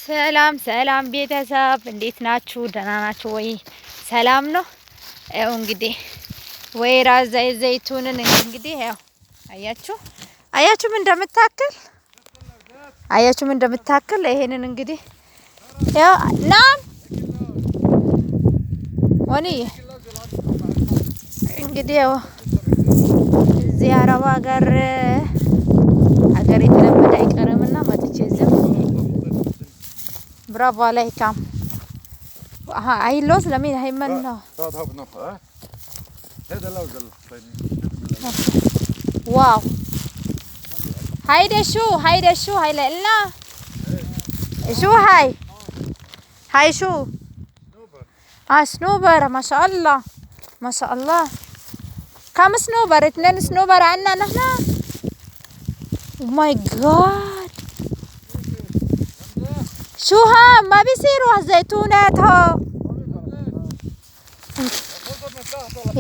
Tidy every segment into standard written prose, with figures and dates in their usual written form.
ሰላም ሰላም ቤተሰብ እንዴት ናችሁ? ደህና ናችሁ ወይ? ሰላም ነው። ያው እንግዲህ ወይራ ዘይቱንን እንግዲህ ያው አያችሁ ምን እንደምታክል ይሄንን እንግዲህ ያው ናም ወኒ እንግዲህ ያው እዚህ አረብ ሀገር የተለመደ አይቀርምና መጥቼ ዝም برافو عليكم هاي اللوز لمين هاي منه هذا اللوز واو هيدا شو هاي لنا شو هاي شو سنوبر ما شاء الله كم سنوبر 2 سنوبر عنا نحن ماي جاد شو ما بيصيروا الزيتونات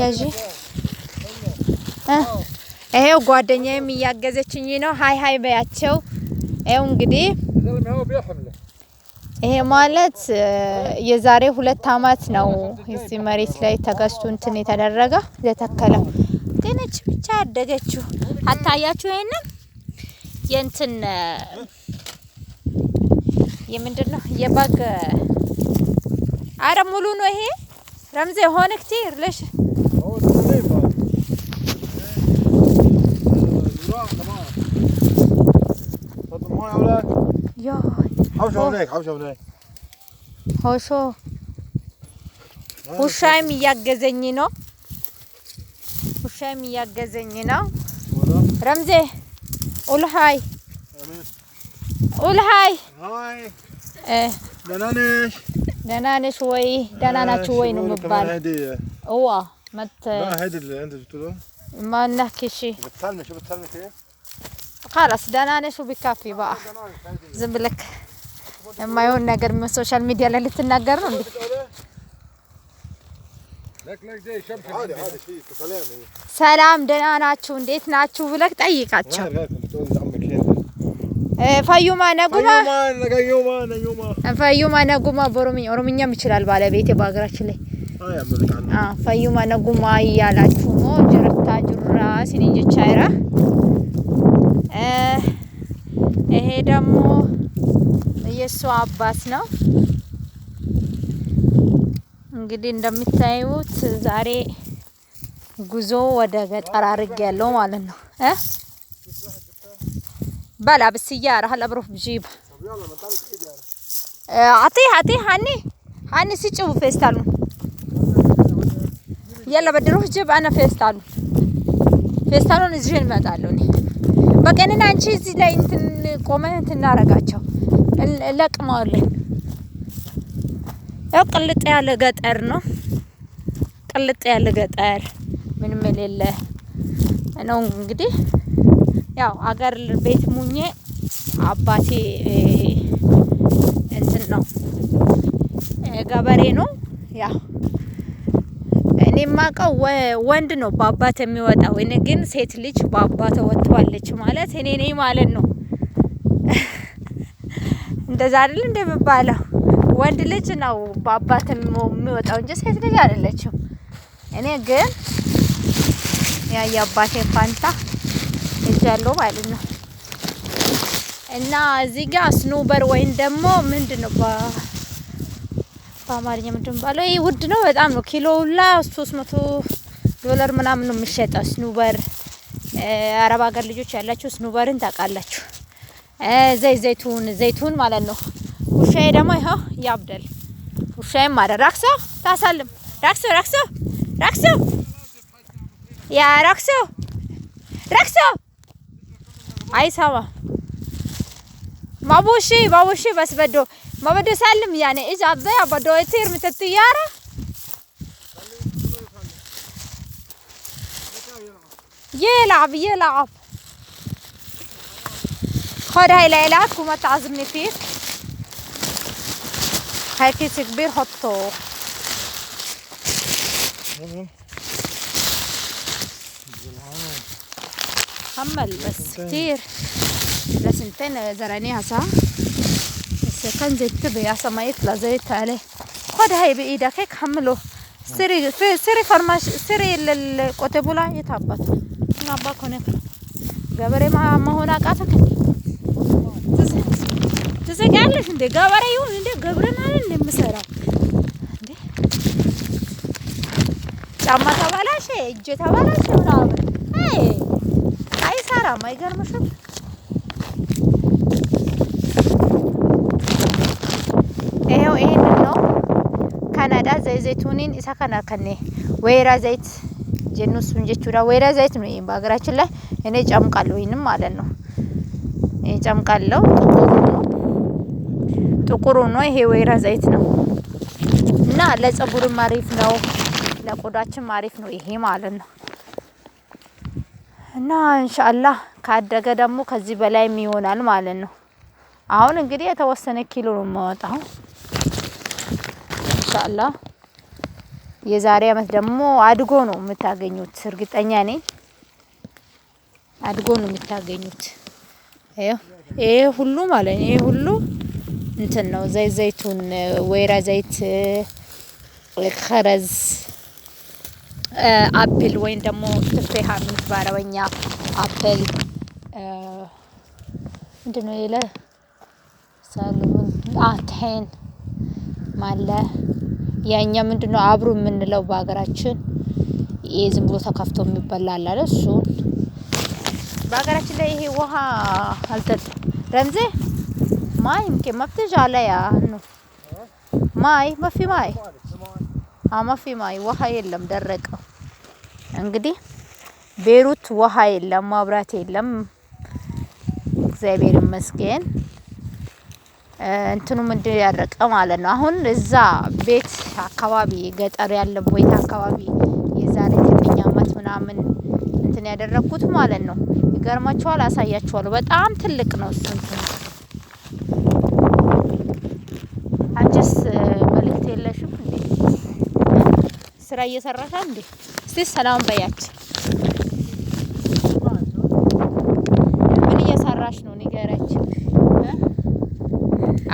ياجي ይሄው ጓደኛዬም እያገዘችኝ ነው። ሃይ በያቸው። ይሄው እንግዲህ ይሄ ማለት የዛሬ 2 አመት ነው እዚህ መሬት ላይ ተገዝቶ እንትን የተደረገ የተተከለው። ግን እቺ ብቻ ያደገችው አታያችሁ? ይሄንን የእንትን የምንድነው የበግ አረ ሙሉ ነው ይሄ ረምዜ ሆነ كتير ليش يا حوشوا هناك هوشو ውሻም እያገዘኝ ነው። ረምዜ ኡልሃይ ደህና ነሽ ወይ? ደህና ናችሁ ወይ ነው የሚባለው? مت لا هذه اللي انت بتقوله ما نحكي شيء شو بتسلمي كيف خلاص ደህና ነሽ بكافي بقى ዝም ብለክ የማይሆን ነገር ሶሻል ሚዲያ ላይ ልትናገር ነው እንዴ? ሰላም ደህና ናችሁ እንዴት ናችሁ ብለክ ጠይቃቸው። ፈዩማ ነጉማ ኦሮምኛም ይችላል ባለቤቴ በሀገራችን ላይ ፈዩማ ነጉማ እያላችሁ ነው። ጅርታ ጅራ ሲንጀቻይራ ይሄ ደግሞ የሱ አባት ነው። እንግዲህ እንደምታዩት ዛሬ ጉዞ ወደ ገጠር አድርጌያለሁ ማለት ነው። بلا بالسيارة هلا بروح بجيبها عطيه هاني سيجوا فيستالون يلا بدي اروح جيب انا فيستالون اجين مጣለሁኝ በቃ እኔና አንቺ እዚህ ላይ እንትን ቆመን እንትን እናረጋቸው ለቅመውልኝ ያው ቅልጥ ያለ ገጠር ነው። ምንም የሌለ ነው እንግዲህ ያው አገር ቤት ሙኜ አባቴ እንትን ነው ገበሬ ነው። ያው እኔ ማቀው ወንድ ነው በአባት የሚወጣው። እኔ ግን ሴት ልጅ በአባት ወጥቷለች ማለት እኔ ነኝ ማለት ነው። እንደዛ አይደል እንደሚባለው? ወንድ ልጅ ነው በአባት የሚወጣው እንጂ ሴት ልጅ አይደለችም። እኔ ግን ያ የአባቴ ፋንታ እጃለው ማለት ነው። እና እዚህ ጋር ስኖበር ወይን ደግሞ ምንድነው በአማርኛ ምንድነው ባለው? ይሄ ውድ ነው በጣም ነው። ኪሎውላ $300 ምናምን ነው የሚሸጠው ስኖበር። አረብ ሀገር ልጆች ያላችሁ ስኖበርን ታውቃላችሁ። ዘይቱን ማለት ነው። ውሻዬ ደግሞ ይሄው ያብደል። ውሻዬም ማለት ራክሶ ታሳልም ራክሶ ያ ራክሶ اي سوا ما بوشي بس ما بده يسلم يعني اجى الضيعة بده يطير من الطيارة. يلعب خد هاي ليلك وما تعزمني فيه. هاي كيس كبير حطه حمل بس كتير لسنتين زرعنيها صح؟ كان زيت بيا سما يطلع زيت عليه خد هاي بإيدك هيك حمله سري فرماش سري الكتبولا يتعبط نعبا كونك ገበሬ መሆን አቃተክ ትዘጋለሽ እንዴ ገበሬ ይሁን እንዴ ገብረና እንዴ ምሰራው እንዴ ጫማ ተባላሽ እጄ ተባላሽ ምናምን አይሰራም አይገርምሽም ይሄን ነው ካናዳ ዘይቱንን ኢሳካና ከኔ ወይራ ዘይት ጀኑስን ጀቹራ ወይራ ዘይት ነው በአገራችን ላይ እኔ ጨምቃለሁ ይሄንም ማለት ነው እኔ ጨምቃለሁ ጥቁሩ ነው ይሄ ወይራ ዘይት ነው እና ለፀጉርም አሪፍ ነው ለቆዳችን አሪፍ ነው ይሄ ማለት ነው እና ኢንሻአላህ ካደገ ደግሞ ከዚህ በላይም ይሆናል ማለት ነው አሁን እንግዲህ የተወሰነ ኪሎ ነው የማወጣው ኢንሻአላህ የዛሬ አመት ደግሞ አድጎ ነው የምታገኙት እርግጠኛ ነኝ አድጎ ነው የምታገኙት ይሄ ሁሉ ማለት ነው ይሄ ሁሉ እንትን ነው ዘይቱን ወይራ ዘይት ከረዝ አፕል ወይን ደግሞ ትፍሬሃ በአረበኛ አፕል ምንድነው ይለ ሳሉን አተን ማለ ያኛ ምንድነው አብሩ የምንለው በአገራችን የዝም ብሎ ተከፍቶ የሚበላል አይደል እሱ በአገራችን ላይ ይሄ ውሃ አልተጥ ረምዜ ማይ ምከ መፍተጃ ላይ ነው ማይ ማፊ ማይ ማፊ ማይ ውሃ የለም ደረቀ እንግዲህ ቤሩት ውሃ የለም ማብራት የለም እግዚአብሔር ይመስገን እንትኑ ምንድን ያደረቀ ማለት ነው አሁን እዛ ቤት አካባቢ ገጠር ያለ ቦታ አካባቢ የዛሬ 9 አመት ምናምን እንትን ያደረኩት ማለት ነው ይገርማችኋል አሳያችኋለሁ በጣም ትልቅ ነው እሱ እንትን አንቺስ መልእክት የለሽም እንዴ ስራ እየሰራሽ እንዴ እስቲ ሰላም በያች ምን እየሰራሽ ነው ንገረች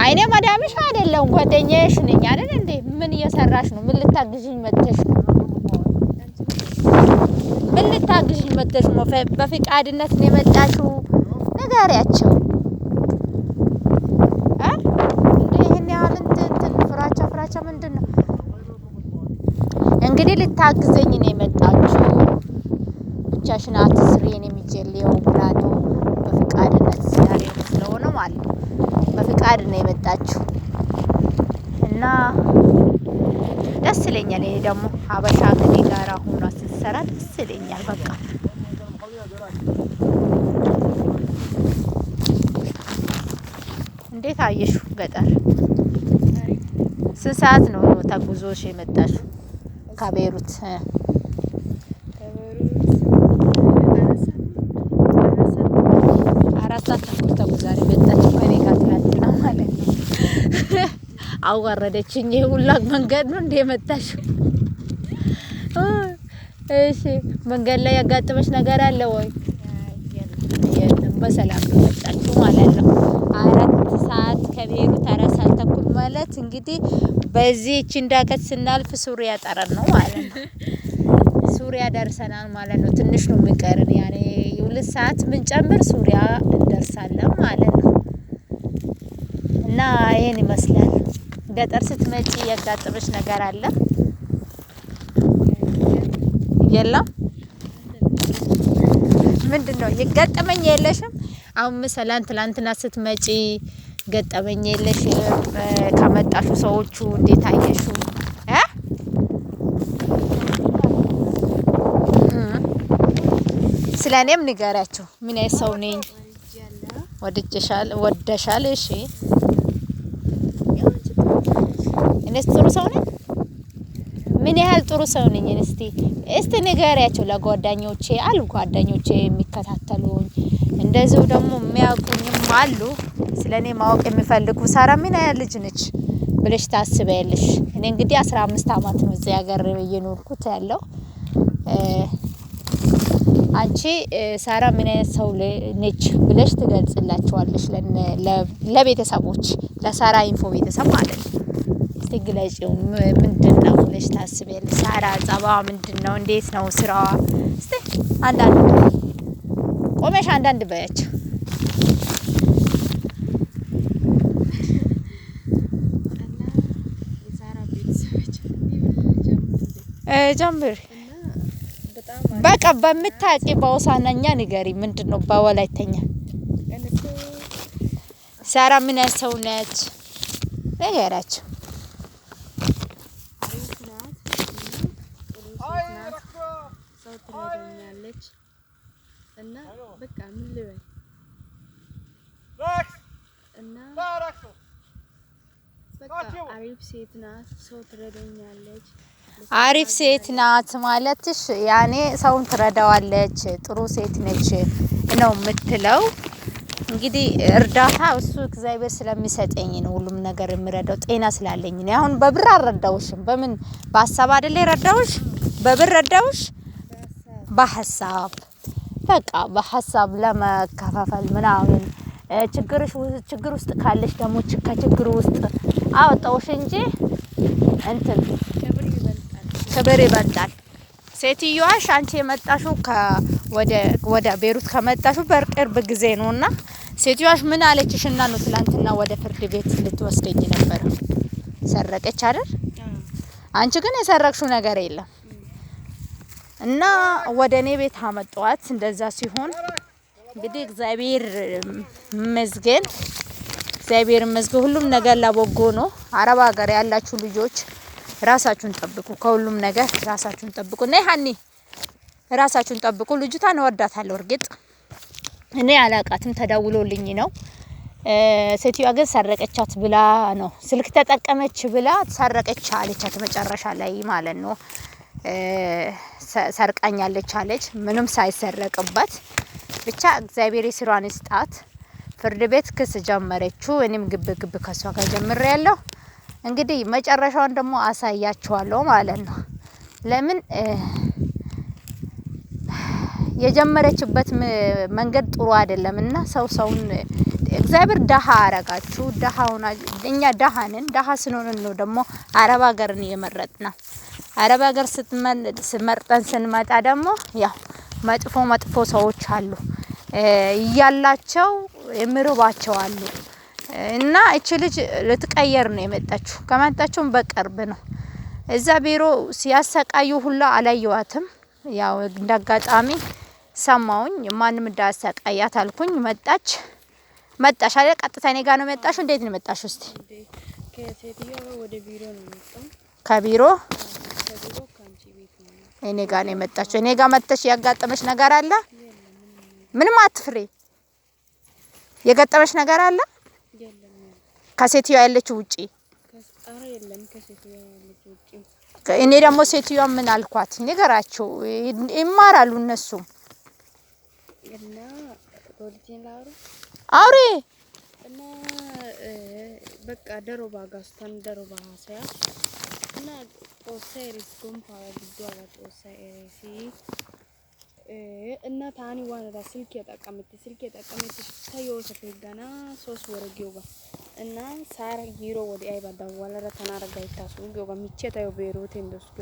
አይኔ ማዳምሽ አይደለም ጓደኛዬሽ ነኝ አይደል እንዴ ምን እየሰራሽ ነው ምን ልታግዢኝ መጥተሽ ነው ምን ልታግዢኝ መጥተሽ ነው በፍቃድነት ነው የመጣሽው ንገሪያቸው እንዴ ይሄን ያህል እንትን ፍራቻ ምንድነው እንግዲህ ልታግዘኝ ነው የመጣችው ብቻሽን አትስሪን የሚጀልየው ብላ ነው በፍቃድነት ዛሬ ስለሆነ ማለት ነው በፍቃድ ነው የመጣችው እና ደስ ይለኛል እኔ ደግሞ ሀበሻ ከኔ ጋር ሆኖ ስትሰራ ደስ ይለኛል በቃ እንዴት አየሽው ገጠር ስንት ሰዓት ነው ተጉዞሽ የመጣሽው ከቤሩት አራሳት ተጉዛሪ መጣች ከኔ ጋር ትላንትና ማለት ነው አዋረደችኝ ሁላ መንገድ ነው እንደ መጣሽው እሺ መንገድ ላይ ያጋጠመሽ ነገር አለ ወይ የለም በሰላም መጣችሁ ማለት ነው 4 ሰዓት ከቤሩት 4 ሰዓት ተኩል ማለት እንግዲህ በዚህ እንዳከት ስናልፍ ሱሪያ ጠረን ነው ማለት ነው ሱሪያ ደርሰናል ማለት ነው ትንሽ ነው የሚቀርን ያኔ 2 ሰዓት ምን ጨምር ሱሪያ እንደርሳለን ማለት ነው እና ይሄን ይመስላል ገጠር ስትመጪ ያጋጠመሽ ነገር አለ የለም ምንድነው የገጠመኝ የለሽም አሁን መሰላን ትላንትና ስትመጪ ገጠመኝ የለሽ ከመጣሹ ሰዎቹ እንዴት አየሹ ስለኔም ንገራቸው ምን አይሰው ነኝ ወደሻል እሺ እኔስ ጥሩ ሰው ነኝ ምን ያህል ጥሩ ሰው ነኝ እስቲ ንገራቸው ለጓደኞቼ አሉ ጓደኞቼ የሚከታተሉኝ እንደዚሁ ደግሞ የሚያውቁኝም አሉ ስለኔ ማወቅ የሚፈልጉ ሳራ ምን ያህል ልጅ ነች ብለሽ ታስበያለሽ እኔ እንግዲህ 15 አመት ነው እዚህ ሀገር እየኖርኩት ያለው አንቺ ሳራ ምን አይነት ሰው ነች ብለሽ ትገልጽላችኋለሽ ለቤተሰቦች ለሳራ ኢንፎ ቤተሰብ ማለት ነው። እስቲ ግለጪው ምንድነው ብለሽ ታስቢያለሽ? ሳራ ጸባዋ ምንድነው? እንዴት ነው ስራዋ? እስቲ አንዳንድ ቆመሽ አንዳንድ በያቸው። ጀምር በቃ በምታቂ በውሳናኛ ንገሪ። ምንድነው በወላይተኛ ሳራ ምን ያሰው ነች ንገራቸው። እና በቃ ምን ልበል እና በቃ አሪፍ ሴት ናት። ሰው ትረዳኛለች። አሪፍ ሴት ናት ማለትሽ ያኔ ሰውን ትረዳዋለች፣ ጥሩ ሴት ነች ነው የምትለው። እንግዲህ እርዳታ እሱ እግዚአብሔር ስለሚሰጠኝ ነው ሁሉም ነገር የምረዳው፣ ጤና ስላለኝ ነው። አሁን በብር አልረዳውሽም። በምን በሀሳብ አይደለ ረዳውሽ? በብር ረዳውሽ በሀሳብ በቃ በሀሳብ ለመከፋፈል ምናምን ችግር ውስጥ ካለሽ ደግሞ ከችግሩ ውስጥ አወጣውሽ እንጂ እንትን ክብር ይበልጣል። ሴትዮዋሽ አንቺ የመጣሽው ወደ ቤሩት ከመጣሽው በቅርብ ጊዜ ነውና ሴትዮዋሽ ምን አለችሽና ነው ትላንትና ወደ ፍርድ ቤት ልትወስደኝ ነበር? ሰረቀች አይደል? አንቺ ግን የሰረቅሽው ነገር የለም እና ወደ እኔ ቤት አመጣዋት። እንደዛ ሲሆን እንግዲህ እግዚአብሔር ይመስገን ሁሉም ነገር ለበጎ ነው። አረብ ሀገር ያላችሁ ልጆች ራሳችሁን ጠብቁ፣ ከሁሉም ነገር ራሳችሁን ጠብቁ። ነይ ሀኒ ራሳችሁን ጠብቁ። ልጅቷን እወዳታለሁ። እርግጥ እኔ አላቃትም፣ ተደውሎልኝ ነው። ሴትዮዋ ግን ሰረቀቻት ብላ ነው ስልክ ተጠቀመች ብላ ሰረቀች አለቻት መጨረሻ ላይ ማለት ነው። ሰርቃኛለች አለች ምንም ሳይሰረቅባት። ብቻ እግዚአብሔር ስራን ይስጣት። ፍርድ ቤት ክስ ጀመረችው። እኔም ግብ ከሷ ጋር ጀምሬያለሁ። እንግዲህ መጨረሻውን ደግሞ አሳያችኋለሁ ማለት ነው። ለምን የጀመረችበት መንገድ ጥሩ አይደለምና ሰውን እግዚአብሔር ደሃ አረጋችሁ። ደሃውና እኛ ደሃንን ደሃ ስንሆን ነው ደግሞ አረብ ሀገርን የመረጥነው። አረብ ሀገር ስመርጠን ስንመጣ ደግሞ ያው መጥፎ ሰዎች አሉ እያላቸው የሚርባቸው አሉ። እና እቺ ልጅ ልትቀየር ነው የመጣችው። ከመጣችውም በቅርብ ነው። እዛ ቢሮ ሲያሰቃዩ ሁላ አላየዋትም። ያው እንዳጋጣሚ ሰማውኝ ማንም እንዳሰቃያት አልኩኝ። መጣሽ አይደል? ቀጥታ እኔ ጋር ነው መጣሽ? እንዴት ነው መጣሽ? እስቲ ከሴትዮዋ ወደ ቢሮ ነው መጣው። ከቢሮ ካንቺ ቤት ነው እኔ ጋር ነው መጣችው። እኔ ጋር መጥተሽ ያጋጠመሽ ነገር አለ? ምንም አትፍሪ። የገጠመሽ ነገር አለ? ከሴትዮዋ ያለችው ውጪ? አረ የለም ከሴትዮዋ ያለችው ውጪ። እኔ ደግሞ ሴትዮዋ ምን አልኳት? ነገራቸው ይማራሉ እነሱ እና ፖሊቲን ላውሩ አውሪ እና በቃ ደሮባ ጋስታን ደሮባ ሳያ እና ኦሴሪስ ጉምፓ ቢዱዋ ኦሴሪሲ እና ታኒ ዋና ስልክ የጠቀመች ታዮሰፈ ገና 3 ወር ጊዮባ እና ሳራ ጊሮ ወዲ አይባዳ ወላራ ተናረጋ ይታሱ ጊዮባ ሚቼታዮ ቤሩት እንደስኩ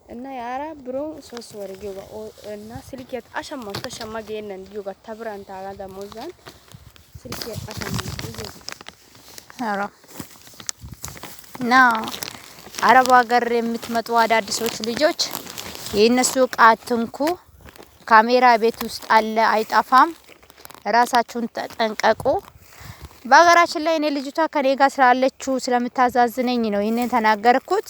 እና ያራ ብሮ 3 ወር ጊዮባ እና ስልክ አሸማ ተሸማ ገነን ጊዮባ ተብራን ታጋ ደሞዛን ስልክ አሸማ ጊዮባ አራ ና አረብ ሀገር የምትመጡ አዳዲሶች ልጆች የነሱ ቃትንኩ ካሜራ ቤት ውስጥ አለ አይጣፋም። ራሳችሁን ተጠንቀቁ። በሀገራችን ላይ እኔ ልጅቷ ከኔ ጋር ስላለችው ስለምታዛዝነኝ ነው ይሄንን ተናገርኩት።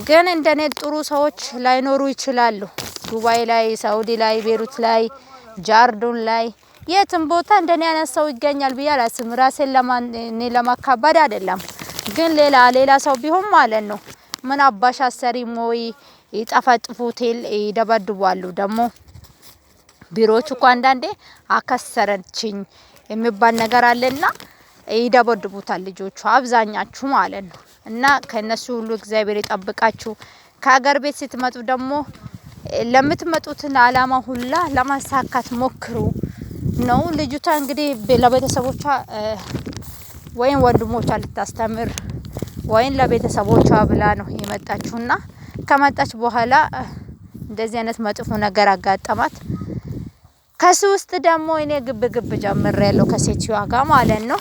ግን እንደኔ ጥሩ ሰዎች ላይኖሩ ይችላሉ። ዱባይ ላይ፣ ሳውዲ ላይ፣ ቤሩት ላይ፣ ጃርዱን ላይ የትም ቦታ እንደኔ አይነት ሰው ይገኛል ብዬ አላስብም። ራሴን ለማካበድ አይደለም። ግን ሌላ ሰው ቢሆን ማለት ነው ምን አባሽ አሰሪም ወይ ይጠፋጥፉቴል ይደበድባሉ። ደግሞ ቢሮዎች እኮ አንዳንዴ አከሰረችኝ የሚባል ነገር አለና ይደበድቡታል ልጆቹ አብዛኛችሁ ማለት ነው። እና ከነሱ ሁሉ እግዚአብሔር ይጠብቃችሁ። ከሀገር ቤት ስትመጡ ደግሞ ለምትመጡትን አላማ ሁላ ለማሳካት ሞክሩ ነው። ልጅቷ እንግዲህ ለቤተሰቦቿ ወይም ወንድሞቿ ልታስተምር ወይም ለቤተሰቦቿ ብላ ነው የመጣችውና ከመጣች በኋላ እንደዚህ አይነት መጥፎ ነገር አጋጠማት። ከሱ ውስጥ ደግሞ እኔ ግብ ጀምሬያለሁ ከሴትዋ ጋር ማለት ነው።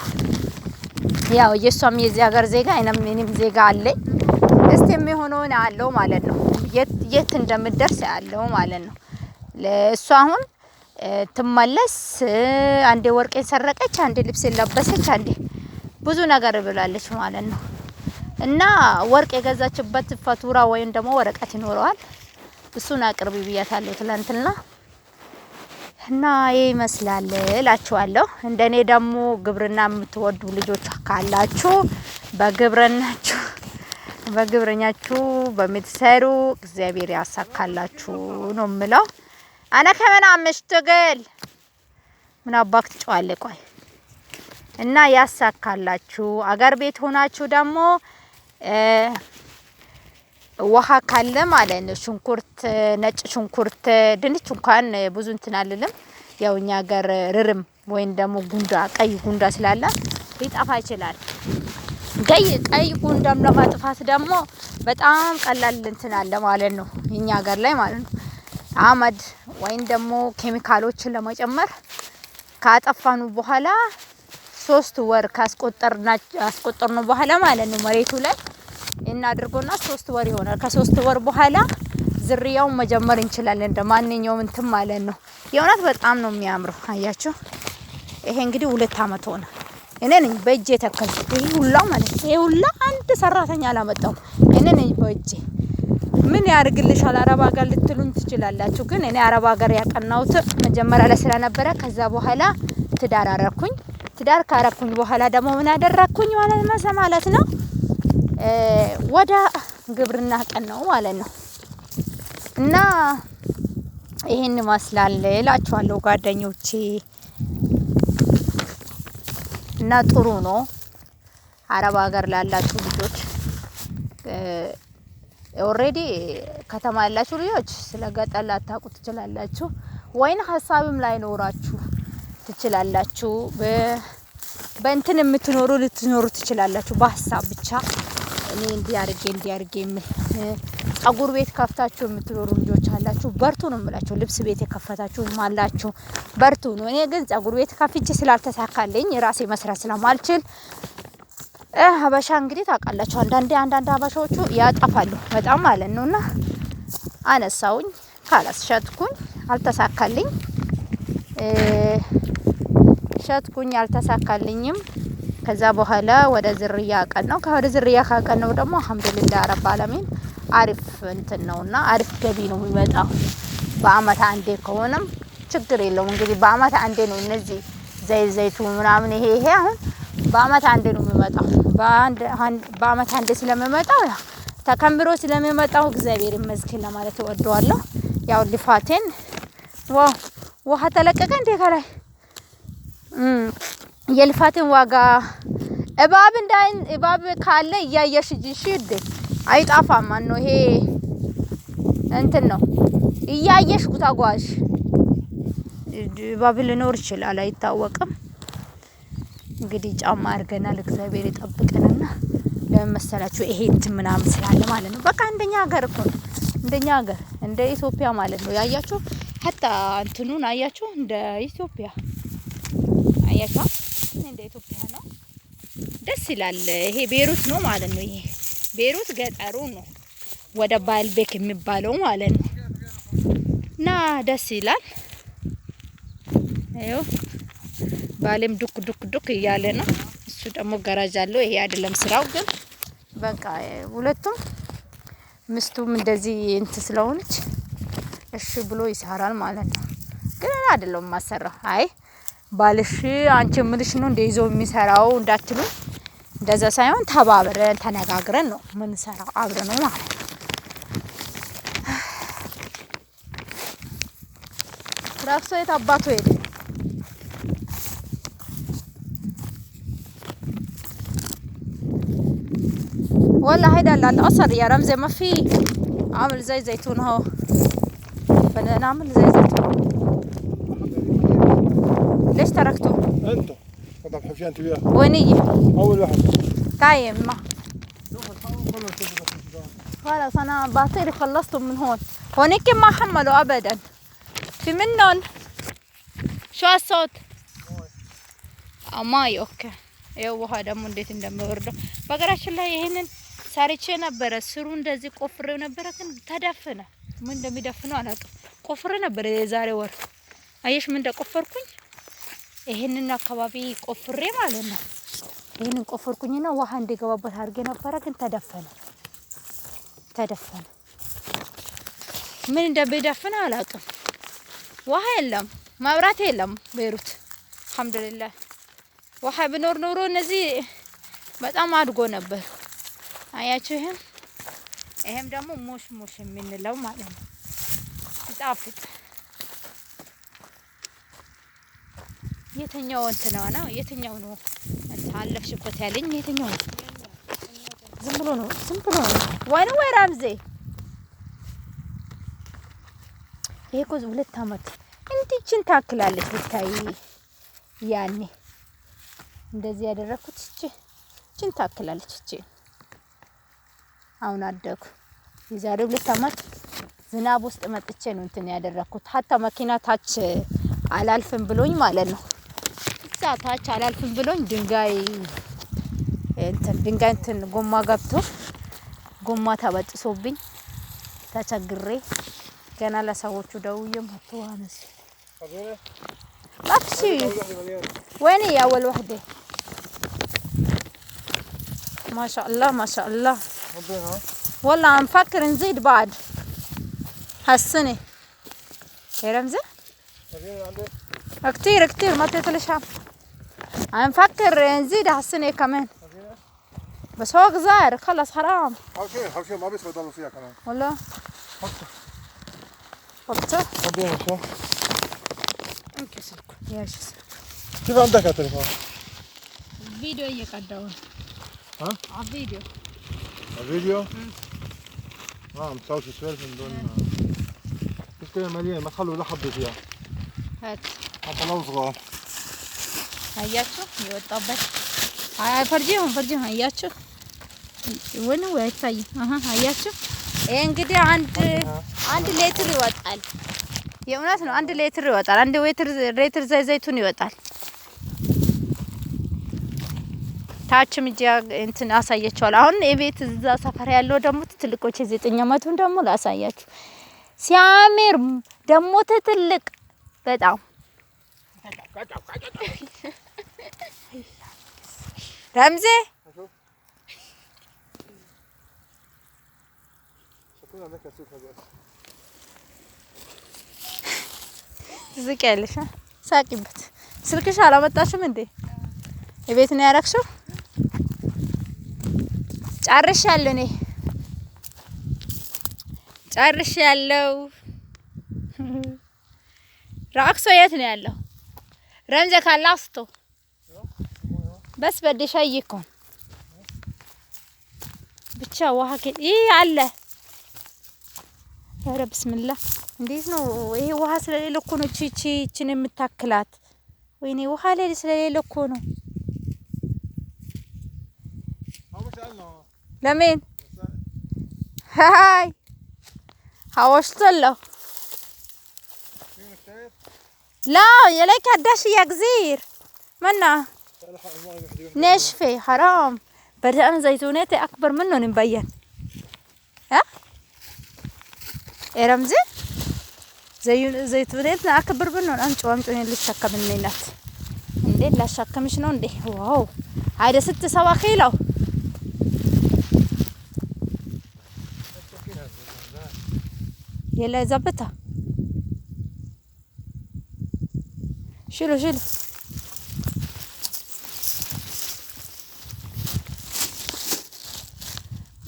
ያው የሷም የዚህ ሀገር ዜጋ እኔም ዜጋ አለኝ። እስቲ የሚሆነውን አለው ማለት ነው። የት እንደምደርስ ያለው ማለት ነው። ለሷ አሁን ትመለስ አንዴ ወርቄን ሰረቀች፣ አንዴ ልብስ ለበሰች፣ አንዴ ብዙ ነገር ብላለች ማለት ነው። እና ወርቅ የገዛችበት ፋቱራ ወይም ደግሞ ወረቀት ይኖረዋል። እሱን አቅርቢ ብያታለሁ ትላንትና። እና ይመስላል እላችኋለሁ። እንደኔ ደግሞ ግብርና የምትወዱ ልጆች ካላችሁ በግብርናችሁ በምትሰሩ እግዚአብሔር ያሳካላችሁ ነው የምለው። አና ከመና ምሽትግል ምን አባክ ትጫዋለ ቆይ እና ያሳካላችሁ። አገር ቤት ሆናችሁ ደግሞ ውሃ ካለ ማለት ነው ሽንኩርት፣ ነጭ ሽንኩርት፣ ድንች እንኳን ብዙ እንትን አልልም። ያው እኛ ሀገር ርርም ወይም ደግሞ ጉንዳ ቀይ ጉንዳ ስላለ ሊጠፋ ይችላል። ቀይ ጉንዳም ለማጥፋት ደግሞ በጣም ቀላል እንትን አለ ማለት ነው እኛ ሀገር ላይ ማለት ነው። አመድ ወይም ደግሞ ኬሚካሎችን ለመጨመር ካጠፋኑ በኋላ 3 ወር ካስቆጠርነው በኋላ ማለት ነው መሬቱ ላይ እናድርጎና 3 ወር ይሆናል። ከ3 ወር በኋላ ዝርያውን መጀመር እንችላለን እንደማንኛውም እንትን ማለት ነው። የእውነት በጣም ነው የሚያምረው። አያችሁ ይሄ እንግዲህ 2 አመት ሆነ። እኔ ነኝ በእጄ ተከልኩት። ይሄ ሁላ ማለት ይሄ ሁላ አንድ ሰራተኛ አላመጣው። እኔ ነኝ በእጄ። ምን ያርግልሻል አረብ ሀገር ልትሉን ትችላላችሁ። ግን እኔ አረብ ሀገር ያቀናውት መጀመሪያ ላይ ስለነበረ ከዛ በኋላ ትዳር አረኩኝ። ትዳር ካረኩኝ በኋላ ደግሞ ምን አደረኩኝ ማለት ነው ወደ ግብርና ቀናው ማለት ነው። እና ይሄን ማስላል እላችኋለሁ ጓደኞቼ። እና ጥሩ ነው አረብ ሀገር ላላችሁ ልጆች ኦሬዲ ከተማ ያላችሁ ልጆች ስለ ገጠር ላታውቁ ትችላላችሁ፣ ወይን ሀሳብም ላይ ኖራችሁ ትችላላችሁ። በእንትን የምትኖሩ ልትኖሩ ትችላላችሁ በሀሳብ ብቻ። እኔ እንዲያርጌ ጸጉር ቤት ከፍታችሁ የምትኖሩ ልጆች አላችሁ፣ በርቱ ነው የምላችሁ። ልብስ ቤት የከፈታችሁ አላችሁ፣ በርቱ ነው። እኔ ግን ጸጉር ቤት ከፍቼ ስላልተሳካልኝ ራሴ መስራት ስለማልችል ሀበሻ እንግዲህ ታውቃላችሁ፣ አንዳንድ ሀበሻዎቹ ያጠፋሉ በጣም ማለት ነውና አነሳውኝ ካላስሸጥኩኝ አልተሳካልኝ አልተሳካልኝም። ከዛ በኋላ ወደ ዝርያ ቀነው። ከወደ ዝርያ ካቀነው ደግሞ አልহামዱሊላህ ረብ ዓለሚን አሪፍ እንትን ነውና አሪፍ ገቢ ነው የሚመጣው። በአመት አንዴ ከሆነም ችግር የለውም። እንግዲህ በአመት አንዴ ነው እነዚህ ዘይቱ ምናምን ይሄ አሁን በአመት አንዴ ነው የሚመጣው። በአመት አንዴ ስለሚመጣው ተከምሮ ስለሚመጣው እግዚአብሔር ይመስገን ለማለት እወደዋለሁ። ያው ልፋቴን ውሃ ተለቀቀ እንዴ ከላይ የልፋቴን ዋጋ እባብ ካለ እያየሽ እሺ እዴ አይጣፋም። ማን ነው ይሄ እንትን ነው እያየሽ ቁታጓሽ እባብ ሊኖር ይችላል አይታወቅም። እንግዲህ ጫማ አድርገናል እግዚአብሔር ይጠብቀንና ለመሰላችሁ ይሄ እንትን ምናምን ስላለ ማለት ነው። በቃ እንደኛ ሀገር እኮ እንደኛ ሀገር እንደ ኢትዮጵያ ማለት ነው። ያያችሁ hatta እንትኑን አያችሁ እንደ ኢትዮጵያ አያችሁ እንደ ኢትዮጵያ ነው። ደስ ይላል። ይሄ ቤሩት ነው ማለት ነው። ይሄ ቤሩት ገጠሩ ነው ወደ ባልቤክ የሚባለው ማለት ነው። እና ደስ ይላል። አይዮ ባለም ዱክ እያለ ነው። እሱ ደግሞ ገራጅ አለው። ይሄ አይደለም ስራው ግን በቃ ሁለቱም ምስቱም እንደዚህ እንትን ስለሆነች እሺ ብሎ ይሰራል ማለት ነው። ግን አይደለም ማሰራው። አይ ባልሽ አንቺ ምንሽ ነው እንደይዞ የሚሰራው እንዳትሉ፣ እንደዛ ሳይሆን ተባብረን ተነጋግረን ነው ምን ሰራው አብረን ነው ማለት ነው። ራሱ የታባቱ ሄደ والله هيدا اللي القصر يا رمزي ما في عامل زي زيتون اهو نعمل زي زيتون. ليش تركته؟ انتوا طب حكي انت وياه وينيه؟ اول واحد طيب ما خلاص انا باطيري خلصتهم من هون. هونيك ما حملوا ابدا. في منهم شو الصوت؟ ماي اوكي ይኸው ደግሞ እንዴት እንደሚወርደው በግራችን ላይ ይሄንን ሳሪቼ ነበረ ስሩ እንደዚህ ቆፍሬው ነበረ ግን ተደፈነ ምን እንደሚደፍነው አላውቅም ቆፍሬ ነበረ የዛሬ ወር አየሽ ምን እንደቆፈርኩኝ ይሄንን አካባቢ ቆፍሬ ማለት ነው ይሄንን ቆፈርኩኝና ውሃ እንዲገባበት አድርጌ ነበረ ግን ተደፈነ ምን እንደሚደፍነው አላውቅም ውሃ የለም መብራት የለም ቤሩት አልহামዱሊላህ ውሃ ቢኖር ኖሮ እነዚህ በጣም አድጎ ነበር አያችሁ ይሄም ደግሞ ሞሽ የምንለው ማለት ነው ይጣፍጥ የትኛው እንትና ነው የትኛው ነው አለፍሽበት ያለኝ የትኛው ዝም ብሎ ነው ወይ ራምዜ ይሄ እኮ 2 አመት እንዲችን ታክላለች ብታይ ያኔ እንደዚህ ያደረኩት እቺን ታክላለች እቺ አሁን አደኩ የዛሬ 2 አመት ዝናብ ውስጥ መጥቼ ነው እንትን ያደረኩት ሀታ መኪና ታች አላልፍም ብሎኝ ማለት ነው እዛ ታች አላልፍም ብሎኝ ድንጋይ እንትን ጎማ ገብቶ ጎማ ተበጥሶብኝ ተቸግሬ ገና ለሰዎቹ ደውዬ መጥቶ አነስ اكشي وين يا اول وحده ما شاء الله والله عم فكر نزيد بعد هالسنه يا رمزه كتير ما تطلعش عم فكر نزيد هالسنه كمان بس هو صغير خلص حرام حوشي ما بيصير يضلوا فيها كمان والله حطه كيف عندك التليفون؟ فيديو يقدرون ها؟ فيديو فيديو؟ مسوي سوالف من دون كيف مليان ما تخلوا ولا حبه فيها هات حتى لو صغار هياتشو يوطابت هاي فرجيهم هياتشو وين هو يتاي هياتشو ይሄ እንግዲህ አንድ ሌትር ይወጣል የእውነት ነው 1 ሊትር ይወጣል 1 ሊትር ዘይቱን ይወጣል ታችም እንትን አሳያችኋል አሁን የቤት እዛ ሰፈር ያለው ደግሞ ትልቆች 9 አመቱን ደግሞ ላሳያችሁ ሲያምር ደግሞ ትልቅ በጣም ረምዜ ዝቅ ያለሽ ሳቂበት ስልክሽ አላመጣሽም እንዴ የቤት ነው ያረክሽው ጨርሻለሁ ራክሶ የት ነው ያለው ረምዘ ካላስቶ በስ በደሻይኮን ብቻ ውሃ አለ ኧረ ብስሚላህ እንዴት ነው ይሄ ውሃ ስለሌለ እኮ ነው እቺን የምታክላት ወይኔ ውሃ ላይ ስለሌለ እኮ ነው ለምን ሃይ حوشتله لا يليك هداش يا جزير منا ناشفه حرام بدأنا زيتوناتي اكبر منه مبين ها يا رمزي زيتوناتنا اكبر منه امشوا اللي شكه منينات እንዴ ላሻከምሽ ነው እንዴ ዋው አይደ 6-7 ኪሎ يلا ظبطها شيلو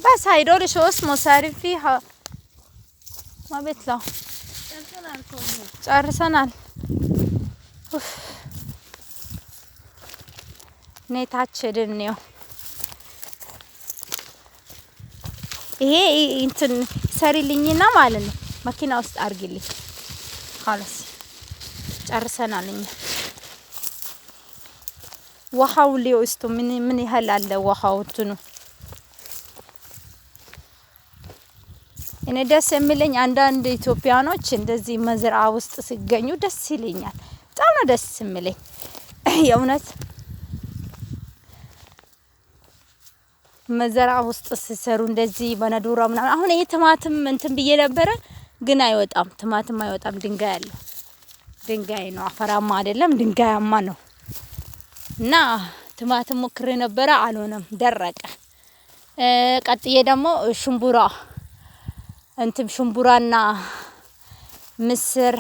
بس هيدول شو اسمه صارف فيها ما بيطلع ጨርሰናል ኔታች ድንው ይሄ እንትን ሰሪልኝና ማለት ነው መኪና ውስጥ አርግልኝ خلاص ጨርሰናል እኛ ውሃው ሊወስቱ ምን ያህል አለ ውሃው እንትኑ እኔ ደስ የሚለኝ አንዳንድ ኢትዮጵያኖች እንደዚህ መዝራ ውስጥ ሲገኙ ደስ ይለኛል በጣም ነው ደስ የሚለኝ የእውነት መዝራ ውስጥ ሲሰሩ እንደዚህ በነዶራ ምናምን አሁን ይሄ ቲማቲም እንትን ብዬ ነበረ ግን አይወጣም ቲማቲም አይወጣም ድንጋይ አለ ድንጋይ ነው አፈራማ አይደለም ድንጋያማ ነው እና ቲማቲም ሞክሬ ነበረ አልሆነም ደረቀ ቀጥዬ ደግሞ ሽምቡራ እንትን ሽምቡራና ምስር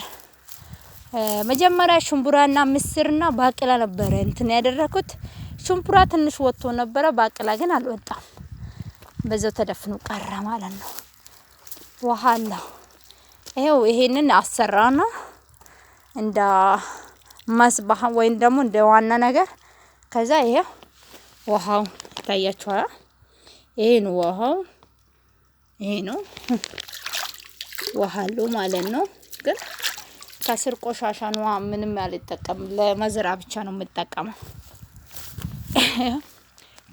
መጀመሪያ ሽምቡራና ምስርና ባቄላ ነበረ እንትን ያደረኩት ሽምቡራ ትንሽ ወጥቶ ነበረ ባቄላ ግን አልወጣም በዛው ተደፍኖ ቀረ ማለት ነው ውሃ አለው ይሄው ይሄንን አሰራና እንደ መስባህ ወይን ደግሞ እንደ ዋና ነገር ከዛ ይሄው ውሃው ታያችኋል ይሄ ነው ውሃው ይሄ ነው ውሃው ማለት ነው ግን ከስር ቆሻሻ ነው ምንም ያልተጠቀም ለመዝራ ብቻ ነው የምጠቀመው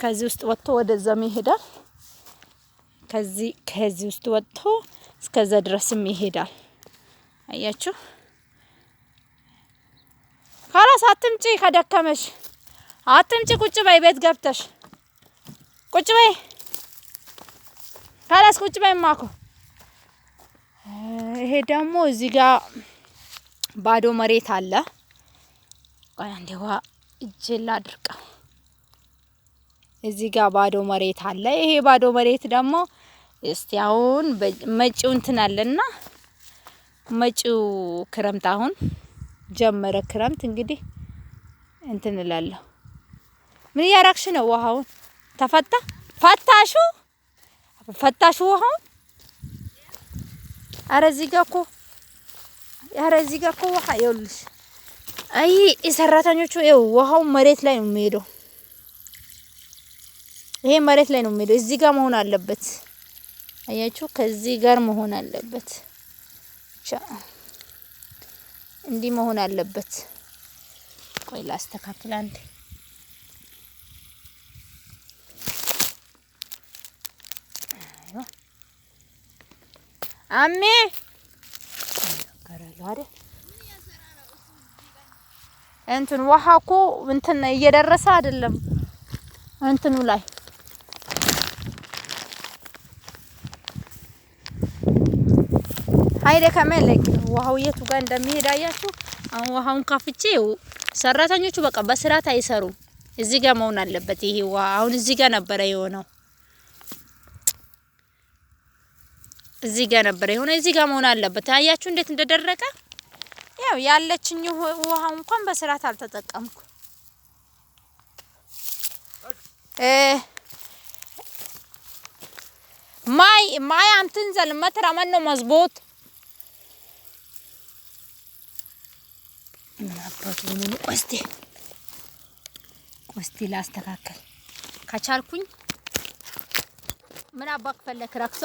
ከዚህ ውስጥ ወጥቶ ወደዛም ይሄዳል ከዚህ ውስጥ ወጥቶ እስከዛ ድረስም ይሄዳል አያችሁ خلاص አትምጪ ከደከመሽ አትምጪ ቁጭ በይ ቤት ገብተሽ ቁጭ በይ خلاص ቁጭ በይ ማኮ ይሄ ደግሞ እዚህ ጋር ባዶ መሬት አለ ቆይ አንዴዋ እጅላ አድርቃ እዚህ ጋር ባዶ መሬት አለ ይሄ ባዶ መሬት ደግሞ እስቲ አሁን መጪው እንትን አለና መጪው ክረምት አሁን ጀመረ ክረምት እንግዲህ እንትን እላለሁ ምን ያራክሽ ነው ውሃውን ተፈታ ፈታሹ ውሃውን ኧረ እዚህ ጋር እኮ ውሃ ይኸውልሽ አይ ሰራተኞቹ ይኸው ውሃው መሬት ላይ ነው የሚሄደው ይሄ መሬት ላይ ነው የሚሄደው እዚህ ጋር መሆን አለበት አያችሁ ከዚህ ጋር መሆን አለበት እንዲህ መሆን አለበት ቆይ ላስተካክል አንዴ አሜ ከራሉ አይደል እንትን ውሃኮ እንትን እየደረሰ አይደለም እንትኑ ላይ አይደ ከመለክ ውሃው የቱ ጋር እንደሚሄድ አያችሁ አሁን ውሃውን ካፍቼው ሰራተኞቹ በቃ በስራት አይሰሩም እዚህ ጋር መሆን አለበት ይሄ ውሃ አሁን እዚህ ጋር ነበር የሆነው እዚህ ጋር ነበር የሆነው እዚህ ጋር መሆን አለበት አያችሁ እንዴት እንደደረቀ ያው ያለችኝ ውሃ እንኳን በስራት አልተጠቀምኩ ማይ አንተን ዘልመት ረመን ነው መዝቦት ምናባቱ ምን ቆስቲ ላስተካከል ከቻልኩኝ ምን አባክ ፈለክ ረክሶ